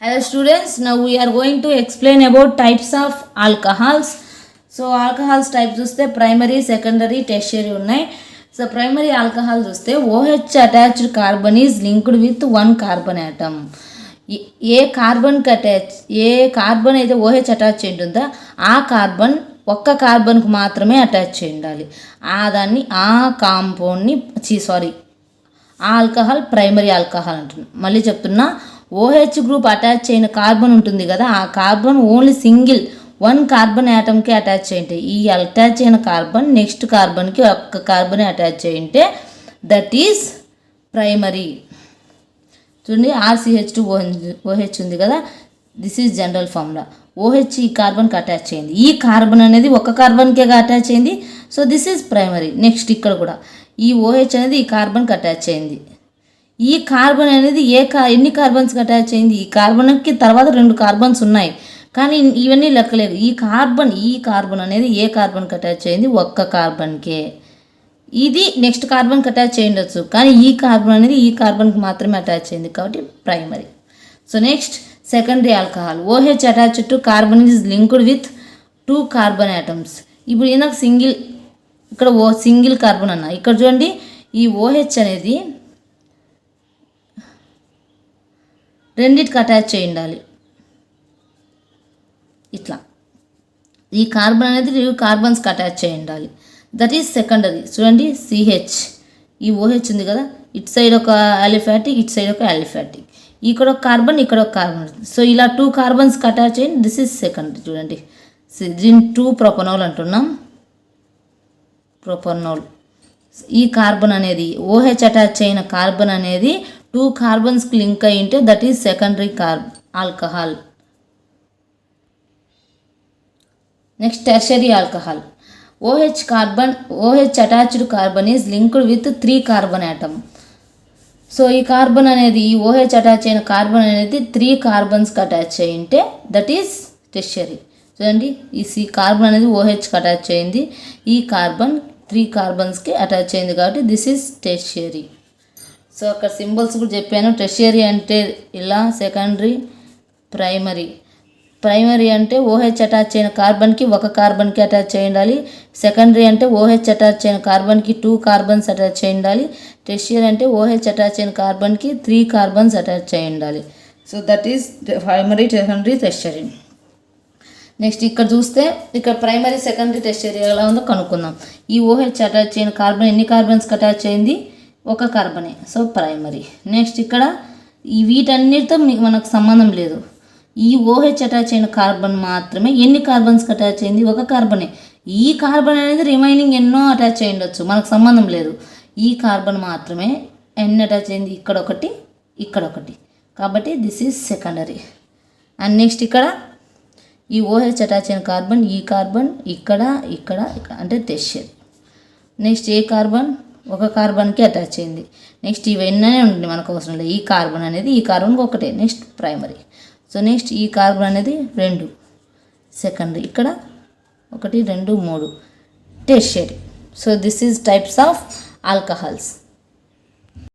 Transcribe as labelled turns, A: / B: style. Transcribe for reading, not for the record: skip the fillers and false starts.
A: Hello students, now we are going to explain about types of alcohols. So alcohols types చూస్తే primary, secondary, tertiary ఉన్నాయి. So primary alcohol చూస్తే OH attached carbon is linked with one carbon atom. A carbon అయితే OH attach చేయి ఉంటుందో ఆ carbon ఒక్క కార్బన్కు మాత్రమే attach చేయి ఉండాలి. ఆ కాంపౌండ్ని ఆ ఆల్కహాల్ ప్రైమరీ ఆల్కహాల్ అంటుంది. మళ్ళీ చెప్తున్నా, OH గ్రూప్ అటాచ్ అయిన కార్బన్ ఉంటుంది కదా, ఆ కార్బన్ ఓన్లీ వన్ కార్బన్ యాటమ్కి అటాచ్ చేయండి. ఈ అటాచ్ అయిన కార్బన్ నెక్స్ట్ కార్బన్కి ఒక్క కార్బన్ అటాచ్ చేయంటే దట్ ఈజ్ ప్రైమరీ. చూడండి, RCH2OH ఉంది కదా, this is general formula. OH ఈ కార్బన్కి అటాచ్ అయింది, ఈ కార్బన్ అనేది ఒక కార్బన్కే అటాచ్ అయింది, so this is primary. Next ఇక్కడ కూడా ఈ OH అనేది ఈ కార్బన్కి అటాచ్ అయింది. ఈ కార్బన్ అనేది ఎన్ని కార్బన్స్కి అటాచ్ అయింది? ఈ కార్బన్కి తర్వాత 2 కార్బన్స్ ఉన్నాయి, కానీ ఇవన్నీ లెక్కలేదు. ఈ కార్బన్ అనేది ఏ కార్బన్కి అటాచ్ అయింది? ఒక్క కార్బన్కే. ఇది నెక్స్ట్ కార్బన్కి అటాచ్ చేయవచ్చు, కానీ ఈ కార్బన్ అనేది ఈ కార్బన్కి మాత్రమే అటాచ్ అయింది, కాబట్టి primary. So next secondary alcohol. OH attached to carbon is linked with 2 carbon atoms. ఇప్పుడు ఈయనకు సింగిల్ కార్బన్ అన్న, ఇక్కడ చూడండి, ఈ OH అనేది రెండిటికి అటాచ్ చేయి ఉండాలి. ఇట్లా ఈ కార్బన్ అనేది 2 కార్బన్స్కి అటాచ్ చేయి ఉండాలి, దట్ ఈజ్ సెకండరీ. చూడండి, CH, ఈ OH ఉంది కదా, ఇటు సైడ్ ఒక అలిఫాటిక్, ఇటు సైడ్ ఒక అలిఫాటిక్, ఇక్కడ ఒక కార్బన్, ఇక్కడ ఒక కార్బన్. సో ఇలా 2 కార్బన్స్కి అటాచ్ అయ్యింది, దిస్ ఈజ్ సెకండరీ. చూడండి, దీన్ని 2 ప్రొపనోల్ అంటున్నాం, ప్రొపనోల్. ఈ కార్బన్ అనేది OH అటాచ్ అయిన కార్బన్ అనేది 2 కార్బన్స్కి లింక్ అయి ఉంటే that is secondary alcohol. Next tertiary alcohol. OH attached carbon is linked with 3 carbon atom. So ఈ కార్బన్ అనేది, ఈ OH అటాచ్ అయిన కార్బన్ అనేది 3 కార్బన్స్కి అటాచ్ అయి ఉంటే దట్ ఈజ్ టెర్షరీ. చూడండి, ఈ కార్బన్ అనేది OHకి అటాచ్ అయింది, ఈ కార్బన్ 3 కార్బన్స్కి అటాచ్ అయింది, కాబట్టి దిస్ ఈజ్ టెర్షరీ. సో అక్కడ సింబల్స్ కూడా చెప్పాను. టెర్షియరీ అంటే ఇలా, సెకండరీ, ప్రైమరీ. ప్రైమరీ అంటే OH అటాచ్ అయిన కార్బన్కి ఒక కార్బన్కి అటాచ్ అయి ఉండాలి. సెకండరీ అంటే OH అటాచ్ అయిన కార్బన్కి 2 కార్బన్స్ అటాచ్ అయి ఉండాలి. టెర్షియరీ అంటే OH అటాచ్ అయిన కార్బన్కి 3 కార్బన్స్ అటాచ్ అయి ఉండాలి. So that is primary, secondary, tertiary. Next ఇక్కడ చూస్తే, ఇక్కడ ప్రైమరీ, సెకండరీ, టెర్షియరీ ఎలా ఉందో కనుక్కుందాం. ఈ OH అటాచ్ అయిన కార్బన్ ఎన్ని కార్బన్స్కి అటాచ్ అయింది? ఒక కార్బనే, సో ప్రైమరీ. నెక్స్ట్ ఇక్కడ వీటన్నిటితో మనకు సంబంధం లేదు. ఈ OH అటాచ్ అయిన కార్బన్ మాత్రమే ఎన్ని కార్బన్స్కి అటాచ్ అయింది? ఒక కార్బనే. ఈ కార్బన్ అనేది రిమైనింగ్ ఎన్నో అటాచ్ అయి ఉండొచ్చు, మనకు సంబంధం లేదు. ఈ కార్బన్ మాత్రమే ఎన్ని అటాచ్ అయింది? ఇక్కడ ఒకటి, ఇక్కడ ఒకటి, కాబట్టి this is secondary. And next ఇక్కడ ఈ OH అటాచ్ అయిన కార్బన్, ఈ కార్బన్ ఇక్కడ, ఇక్కడ, ఇక్కడ, అంటే టెర్షియరీ. నెక్స్ట్ ఏ కార్బన్? ఒక కార్బన్కి అటాచ్ అయింది. నెక్స్ట్ ఇవన్నీ ఉంటుంది, మనకు అవసరం లేదు. ఈ కార్బన్ అనేది ఈ కార్బన్కి ఒకటే, నెక్స్ట్ ప్రైమరీ. సో నెక్స్ట్ ఈ కార్బన్ అనేది 2 సెకండరీ, ఇక్కడ 1, 2, 3 tertiary. So this is types of alcohols.